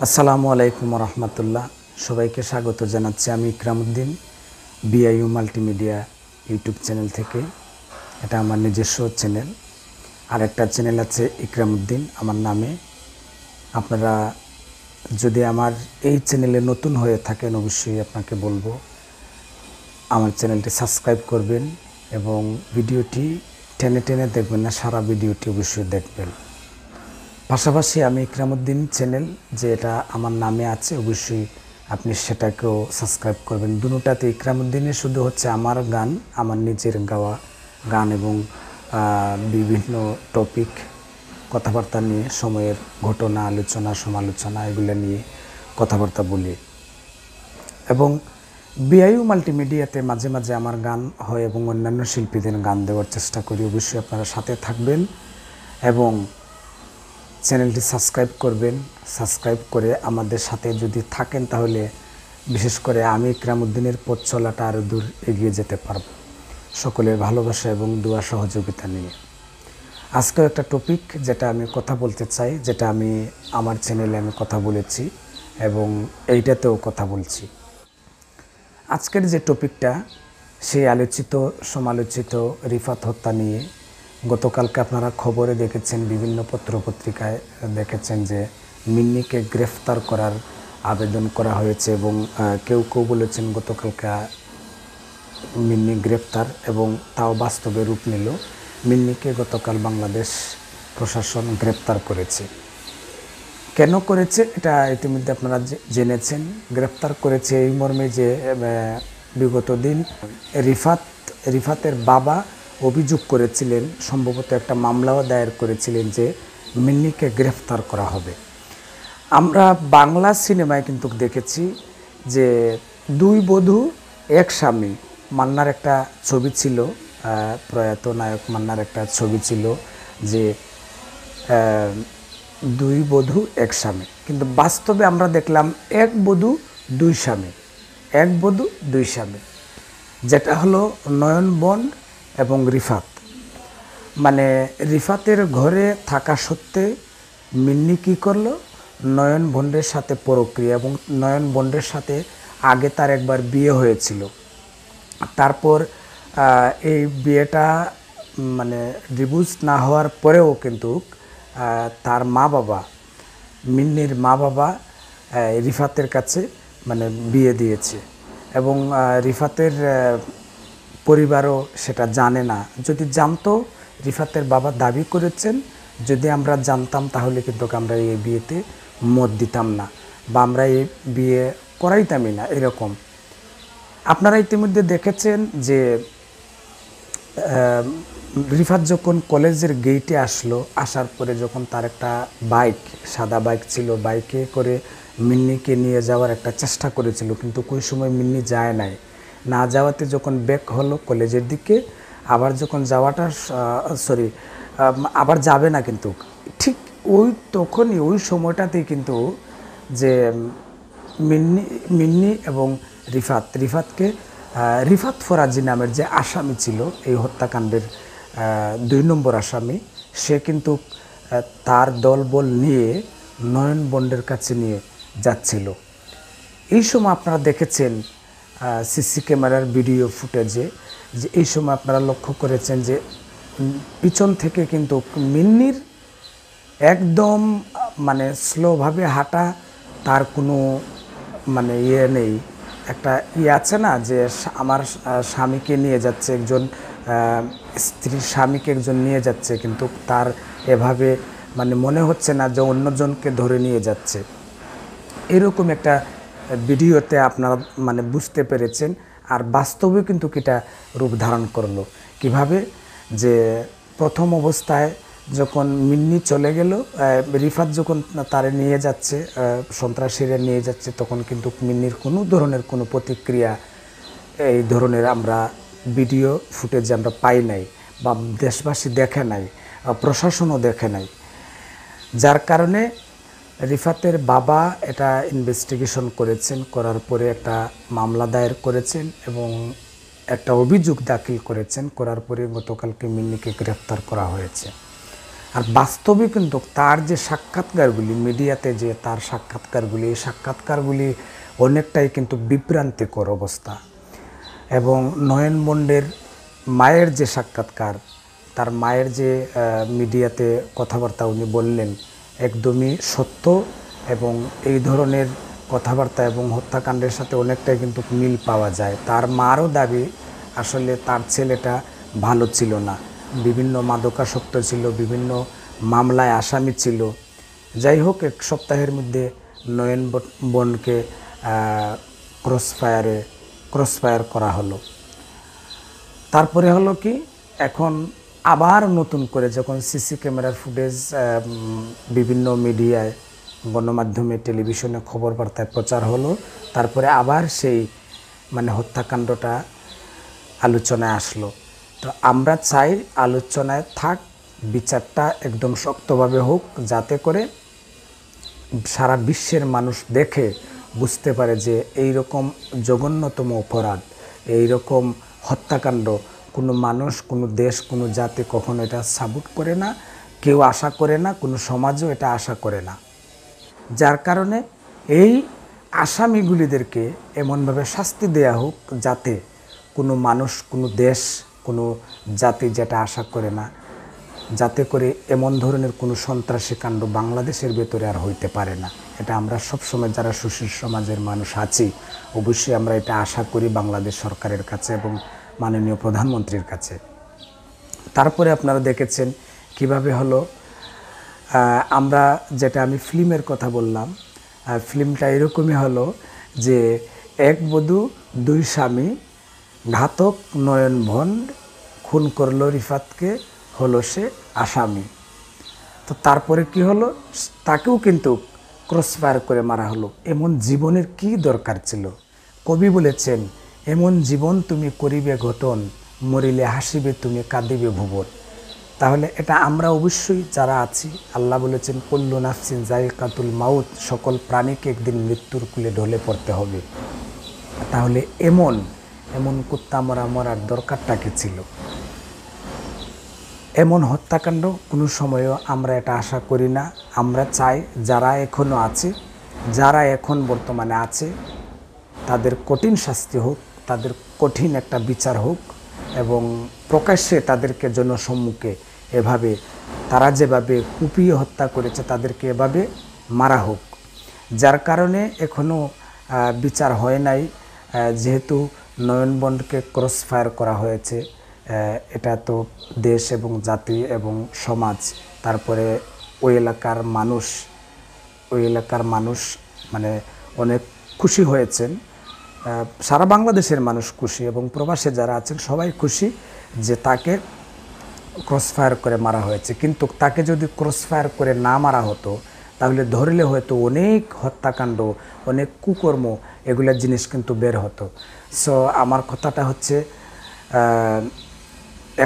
আসসালামু আলাইকুম রহমতুল্লাহ। সবাইকে স্বাগত জানাচ্ছি আমি ইকরামউদ্দিন বিআইইউ মাল্টিমিডিয়া ইউটিউব চ্যানেল থেকে। এটা আমার নিজস্ব চ্যানেল। আর একটা চ্যানেল আছে ইকরামউদ্দিন আমার নামে। আপনারা যদি আমার এই চ্যানেলে নতুন হয়ে থাকেন অবশ্যই আপনাকে বলবো আমার চ্যানেলটি সাবস্ক্রাইব করবেন এবং ভিডিওটি টেনে টেনে দেখবেন না, সারা ভিডিওটি অবশ্যই দেখবেন। পাশাপাশি আমি ইকরামউদ্দিন চ্যানেল যে এটা আমার নামে আছে অবশ্যই আপনি সেটাকেও সাবস্ক্রাইব করবেন। দুটোটাতে ইকরামউদ্দিনের শুধু হচ্ছে আমার গান, আমার নিজের গাওয়া গান এবং বিভিন্ন টপিক কথাবার্তা নিয়ে, সময়ের ঘটনা, আলোচনা, সমালোচনা এগুলো নিয়ে কথাবার্তা বলি। এবং বিআইইউ মাল্টিমিডিয়াতে মাঝে মাঝে আমার গান হয় এবং অন্যান্য শিল্পীদের গান দেওয়ার চেষ্টা করি। অবশ্যই আপনারা সাথে থাকবেন এবং চ্যানেলটি সাবস্ক্রাইব করবেন। সাবস্ক্রাইব করে আমাদের সাথে যদি থাকেন তাহলে বিশেষ করে আমি ইকরামউদ্দিনের পথ চলাটা আরও দূর এগিয়ে যেতে পারব, সকলের ভালোবাসা এবং দোয়া সহযোগিতা নিয়ে। আজকেও একটা টপিক যেটা আমি কথা বলতে চাই, যেটা আমি আমার চ্যানেলে আমি কথা বলেছি এবং এইটাতেও কথা বলছি। আজকের যে টপিকটা সেই আলোচিত সমালোচিত রিফাত হত্যা নিয়ে। গতকালকে আপনারা খবরে দেখেছেন, বিভিন্ন পত্রপত্রিকায় দেখেছেন যে মিন্নিকে গ্রেফতার করার আবেদন করা হয়েছে এবং কেউ কেউ বলেছেন গতকালকে মিন্নি গ্রেফতার এবং তাও বাস্তবে রূপ নিল। মিন্নিকে গতকাল বাংলাদেশ প্রশাসন গ্রেফতার করেছে। কেন করেছে এটা ইতিমধ্যে আপনারা জেনেছেন। গ্রেফতার করেছে এই মর্মে যে বিগত দিন রিফাতের বাবা অভিযোগ করেছিলেন, সম্ভবত একটা মামলাও দায়ের করেছিলেন যে মিন্নিকে গ্রেফতার করা হবে। আমরা বাংলা সিনেমায় কিন্তু দেখেছি যে দুই বধূ এক স্বামী, মান্নার একটা ছবি ছিল, প্রয়াত নায়ক মান্নার একটা ছবি ছিল যে দুই বধূ এক স্বামী। কিন্তু বাস্তবে আমরা দেখলাম এক বধূ দুই স্বামী, এক বধূ দুই স্বামী, যেটা হলো নয়ন বন্ড এবং রিফাত। মানে রিফাতের ঘরে থাকা সত্ত্বে মিন্নি কী করলো, নয়ন বন্ডের সাথে পরক্রিয়া, এবং নয়ন বন্ডের সাথে আগে তার একবার বিয়ে হয়েছিল। তারপর এই বিয়েটা মানে ডিভোর্স না হওয়ার পরেও কিন্তু তার মা বাবা, মিন্নির মা বাবা রিফাতের কাছে মানে বিয়ে দিয়েছে এবং রিফাতের পরিবারও সেটা জানে না। যদি জানতো, রিফাতের বাবা দাবি করেছেন যদি আমরা জানতাম তাহলে কিন্তু আমরা এই বিয়েতে মত দিতাম না বা আমরা এই বিয়ে করাইতামই না, এরকম। আপনারা ইতিমধ্যে দেখেছেন যে রিফাত যখন কলেজের গেইটে আসলো, আসার পরে যখন তার একটা বাইক, সাদা বাইক ছিল, বাইকে করে মিন্নিকে নিয়ে যাওয়ার একটা চেষ্টা করেছিল, কিন্তু কোই সময় মিন্নি যায় নাই। না যাওয়াতে যখন ব্যাক হলো কলেজের দিকে, আবার যখন যাওয়াটা আবার যাবে না, কিন্তু ঠিক তখনই ওই সময়টাতেই কিন্তু যে মিন্নি এবং রিফাতকে রিফাত ফরাজি নামের যে আসামি ছিল এই হত্যাকাণ্ডের 2 নম্বর আসামি, সে কিন্তু তার দলবল নিয়ে নয়ন বন্ডের কাছে নিয়ে যাচ্ছিল। এই সময় আপনারা দেখেছেন সিসি ক্যামেরার ভিডিও ফুটেজে যে এই সময় আপনারা লক্ষ্য করেছেন যে পিছন থেকে কিন্তু মিন্নির একদম মানে স্লোভাবে হাঁটা, তার কোনো মানে ইয়ে নেই। একটা ইয়ে আছে না যে আমার স্বামীকে নিয়ে যাচ্ছে একজন, স্ত্রীর স্বামীকে একজন নিয়ে যাচ্ছে, কিন্তু তার এভাবে মানে মনে হচ্ছে না যে অন্যজনকে ধরে নিয়ে যাচ্ছে। এরকম একটা ভিডিওতে আপনারা মানে বুঝতে পেরেছেন। আর বাস্তবে কিন্তু এটা রূপ ধারণ করলো কিভাবে, যে প্রথম অবস্থায় যখন মিন্নি চলে গেল, রিফাত যখন তারে নিয়ে যাচ্ছে, সন্ত্রাসীরা নিয়ে যাচ্ছে, তখন কিন্তু মিন্নির কোনো ধরনের কোনো প্রতিক্রিয়া এই ধরনের আমরা ভিডিও ফুটেজ আমরা পাই নাই বা দেশবাসী দেখে নাই, প্রশাসনও দেখে নাই। যার কারণে রিফাতের বাবা এটা ইনভেস্টিগেশন করেছেন, করার পরে একটা মামলা দায়ের করেছেন এবং একটা অভিযোগ দাখিল করেছেন, করার পরে গতকালকে মিন্নিকে গ্রেফতার করা হয়েছে। আর বাস্তবে কিন্তু তার যে সাক্ষাৎকারগুলি মিডিয়াতে, যে তার সাক্ষাৎকারগুলি, এই সাক্ষাৎকারগুলি অনেকটাই কিন্তু বিভ্রান্তিকর অবস্থা। এবং নয়নবন্ডের মায়ের যে সাক্ষাৎকার, তার মায়ের যে মিডিয়াতে কথাবার্তা উনি বললেন, একদমই সত্য। এবং এই ধরনের কথাবার্তা এবং হত্যাকাণ্ডের সাথে অনেকটাই কিন্তু মিল পাওয়া যায়। তার মারও দাবি আসলে তার ছেলেটা ভালো ছিল না, বিভিন্ন মাদকাসক্ত ছিল, বিভিন্ন মামলায় আসামি ছিল। যাই হোক, এক সপ্তাহের মধ্যে নয়নবনকে ক্রসফায়ার করা হলো। তারপরে হলো কি, এখন আবার নতুন করে যখন সিসি ক্যামেরার ফুটেজ বিভিন্ন মিডিয়ায়, গণমাধ্যমে, টেলিভিশনে, খবর বার্তায় প্রচার হলো, তারপরে আবার সেই হত্যাকাণ্ডটা আলোচনায় আসলো। তো আমরা চাই আলোচনায় থাক, বিচারটা একদম শক্তভাবে হোক, যাতে করে সারা বিশ্বের মানুষ দেখে বুঝতে পারে যে এই রকম জঘন্যতম অপরাধ, এই রকম হত্যাকাণ্ড কোনো মানুষ, কোনো দেশ, কোনো জাতি কখনো এটা সাপোর্ট করে না, কেউ আশা করে না, কোনো সমাজও এটা আশা করে না। যার কারণে এই আসামিগুলিদেরকে এমনভাবে শাস্তি দেয়া হোক যাতে কোনো মানুষ, কোনো দেশ, কোনো জাতি যেটা আশা করে না, যাতে করে এমন ধরনের কোনো সন্ত্রাসী কাণ্ড বাংলাদেশের ভেতরে আর হইতে পারে না। এটা আমরা সবসময় যারা সুশীল সমাজের মানুষ আছি অবশ্যই আমরা এটা আশা করি বাংলাদেশ সরকারের কাছে এবং মাননীয় প্রধানমন্ত্রীর কাছে। তারপরে আপনারা দেখেছেন কিভাবে হলো, আমরা যেটা আমি ফিল্মের কথা বললাম, ফিল্মটা এরকমই হলো যে এক বধূ দুই স্বামী, ঘাতক নয়নবন খুন করলো রিফাতকে, হলো সে আসামি। তো তারপরে কি হলো, তাকেও কিন্তু ক্রসফায়ার করে মারা হলো। এমন জীবনের কি দরকার ছিল? কবি বলেছেন, এমন জীবন তুমি করিবে গঠন, মরিলে হাসিবে তুমি, কাঁদিবে ভুবন। তাহলে এটা আমরা অবশ্যই যারা আছি, আল্লাহ বলেছেন কুল্লু নাফসিন যায়কাতুল মাউত, সকল প্রাণীকে একদিন মৃত্যুর কূলে ঢলে পড়তে হবে। তাহলে এমন কুত্তা মরার দরকারটা কি ছিল? এমন হত্যাকাণ্ড কোনো সময়ও আমরা এটা আশা করি না। আমরা চাই যারা এখনও আছে, যারা এখন বর্তমানে আছে, তাদের কঠিন শাস্তি হোক, তাদের কঠিন একটা বিচার হোক এবং প্রকাশ্যে তাদেরকে জনসম্মুখে এভাবে তারা যেভাবে কুপিয়ে হত্যা করেছে তাদেরকে এভাবে মারা হোক। যার কারণে এখনও বিচার হয় নাই, যেহেতু নয়নবনকে ক্রসফায়ার করা হয়েছে, এটা তো দেশ এবং জাতি এবং সমাজ, তারপরে ওই এলাকার মানুষ অনেক খুশি হয়েছেন। সারা বাংলাদেশের মানুষ খুশি এবং প্রবাসে যারা আছেন সবাই খুশি যে তাকে ক্রসফায়ার করে মারা হয়েছে। কিন্তু তাকে যদি ক্রসফায়ার করে না মারা হতো তাহলে ধরলে হয়তো অনেক হত্যাকাণ্ড, অনেক কুকর্ম, এগুলোর জিনিস কিন্তু বের হতো। সো আমার কথাটা হচ্ছে,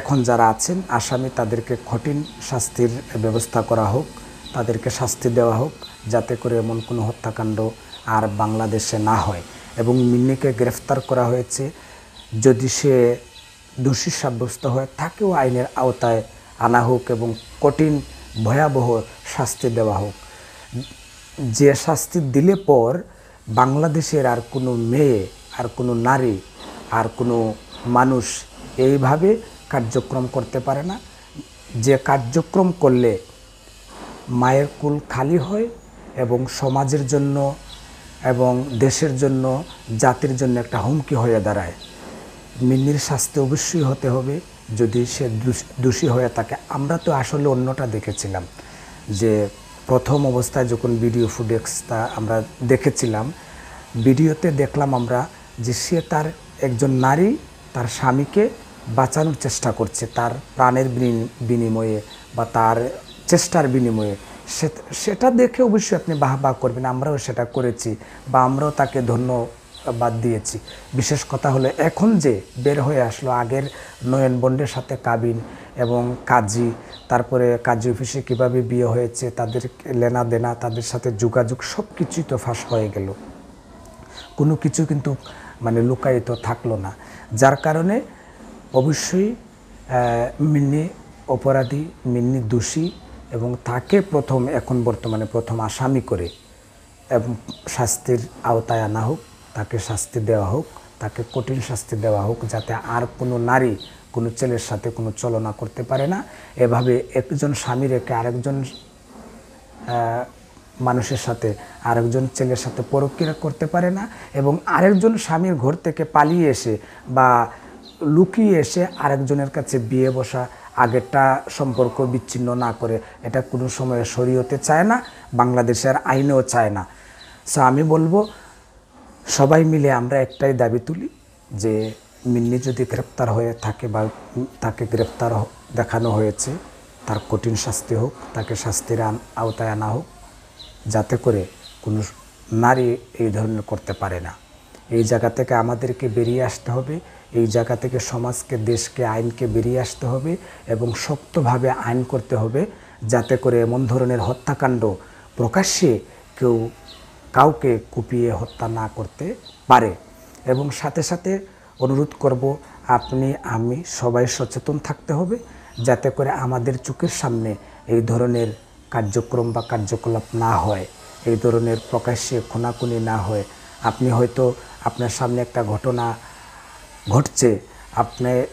এখন যারা আছেন আসামি, তাদেরকে কঠিন শাস্তির ব্যবস্থা করা হোক, তাদেরকে শাস্তি দেওয়া হোক, যাতে করে এমন কোনো হত্যাকাণ্ড আর বাংলাদেশে না হয়। এবং মিন্নিকে গ্রেফতার করা হয়েছে, যদি সে দোষী সাব্যস্ত হয় তাকেও আইনের আওতায় আনা হোক এবং কঠিন ভয়াবহ শাস্তি দেওয়া হোক। যে শাস্তি দিলে পর বাংলাদেশের আর কোনো মেয়ে, আর কোনো নারী, আর কোনো মানুষ এইভাবে কার্যক্রম করতে পারে না। যে কার্যক্রম করলে মায়ের কুল খালি হয় এবং সমাজের জন্য এবং দেশের জন্য, জাতির জন্য একটা হুমকি হয়ে দাঁড়ায়। মিন্নির শাস্তি অবশ্যই হতে হবে যদি সে দোষী হয়ে থাকে। আমরা তো আসলে অন্যটা দেখেছিলাম, যে প্রথম অবস্থায় যখন ভিডিও ফুটেজটা আমরা দেখেছিলাম, ভিডিওতে দেখলাম আমরা যে সে তার একজন নারী তার স্বামীকে বাঁচানোর চেষ্টা করছে, তার প্রাণের বিনিময়ে বা তার চেষ্টার বিনিময়ে। সেটা দেখে অবশ্যই আপনি বাহবা করবেন, আমরাও সেটা করেছি বা আমরাও তাকে ধন্যবাদ দিয়েছি। বিশেষ কথা হলো এখন যে বের হয়ে আসলো আগের নয়নবন্ডের সাথে কাবিন এবং কাজী, তারপরে কাজী অফিসে কীভাবে বিয়ে হয়েছে, তাদের লেনা দেনা, তাদের সাথে যোগাযোগ, সব কিছুই তো ফাঁস হয়ে গেল, কোনো কিছু কিন্তু লুকায়িত থাকলো না। যার কারণে অবশ্যই মিন্নি অপরাধী, মিন্নি দোষী, এবং তাকে এখন বর্তমানে প্রথম আসামি করে এবং শাস্তির আওতায় আনা হোক, তাকে শাস্তি দেওয়া হোক, তাকে কঠিন শাস্তি দেওয়া হোক, যাতে আর কোনো নারী কোনো ছেলের সাথে কোনো চলনা করতে পারে না। এভাবে একজন স্বামী রেখে আরেকজন মানুষের সাথে, আরেকজন ছেলের সাথে পরক্রিয়া করতে পারে না, এবং আরেকজন স্বামীর ঘর থেকে পালিয়ে এসে বা লুকিয়ে এসে আরেকজনের কাছে বিয়ে বসা, আগেরটা সম্পর্ক বিচ্ছিন্ন না করে, এটা কোনো সময় শরীয়তে চায় না, বাংলাদেশের আইনেও চায় না। সো আমি বলবো সবাই মিলে আমরা একটাই দাবি তুলি যে মিন্নি যদি গ্রেপ্তার হয়ে থাকে বা তাকে গ্রেপ্তার দেখানো হয়েছে, তার কঠিন শাস্তি হোক, তাকে শাস্তির আওতায় আনা হোক, যাতে করে কোনো নারী এই ধরনের করতে পারে না। এই জায়গা থেকে আমাদেরকে বেরিয়ে আসতে হবে, এই জায়গা থেকে সমাজকে, দেশকে, আইনকে বেরিয়ে আসতে হবে এবং শক্তভাবে আইন করতে হবে, যাতে করে এমন ধরনের হত্যাকাণ্ড প্রকাশ্যে কাউকে কুপিয়ে হত্যা না করতে পারে। এবং সাথে সাথে অনুরোধ করব, আপনি, আমি সবাই সচেতন থাকতে হবে, যাতে করে আমাদের চোখের সামনে এই ধরনের কার্যক্রম বা কার্যকলাপ না হয়, এই ধরনের প্রকাশ্যে খুনাখুনি না হয়। আপনি হয়তো আপনার সামনে একটা ঘটনা ঘটছে,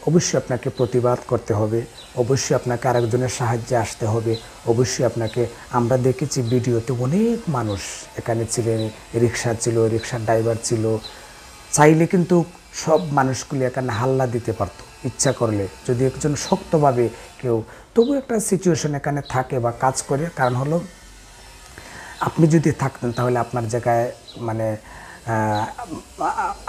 অবশ্যই আপনাকে প্রতিবাদ করতে হবে, অবশ্যই আপনাকে আরেকজনের সাহায্যে আসতে হবে, অবশ্যই আপনাকে, আমরা দেখেছি ভিডিওতে অনেক মানুষ এখানে ছিলেন, রিক্সা ছিল, রিক্সার ড্রাইভার ছিল, চাইলে কিন্তু সব মানুষগুলি এখানে হাল্লা দিতে পারতো ইচ্ছা করলে, যদি একজন শক্তভাবে কেউ, তবু একটা সিচুয়েশন এখানে থাকে বা কাজ করে। কারণ হলো, আপনি যদি থাকতেন তাহলে আপনার জায়গায়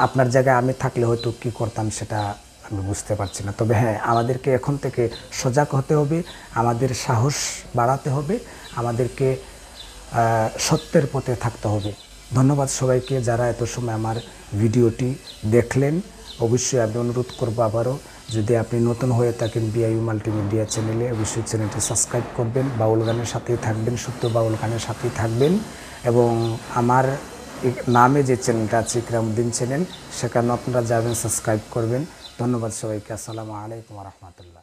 আপনার জায়গায় আমি থাকলে হয়তো কী করতাম সেটা আমি বুঝতে পারছি না। তবে হ্যাঁ, আমাদেরকে এখন থেকে সজাগ হতে হবে, আমাদের সাহস বাড়াতে হবে, আমাদেরকে সত্যের পথে থাকতে হবে। ধন্যবাদ সবাইকে যারা এত সময় আমার ভিডিওটি দেখলেন। অবশ্যই আমি অনুরোধ করবো আবারও, যদি আপনি নতুন হয়ে থাকেন বিআইইউ মাল্টিমিডিয়া চ্যানেলে, অবশ্যই চ্যানেলটি সাবস্ক্রাইব করবেন, বাউল গানের সাথেই থাকবেন, সত্য বাউল গানের সাথেই থাকবেন। এবং আমার নামে যে চ্যানেলটা আছে ইকরামউদ্দিন চ্যানেল, সেখানেও আপনারা যাবেন, সাবস্ক্রাইব করবেন। ধন্যবাদ সবাইকে। আসসালামু আলাইকুম ওয়া রাহমাতুল্লাহ।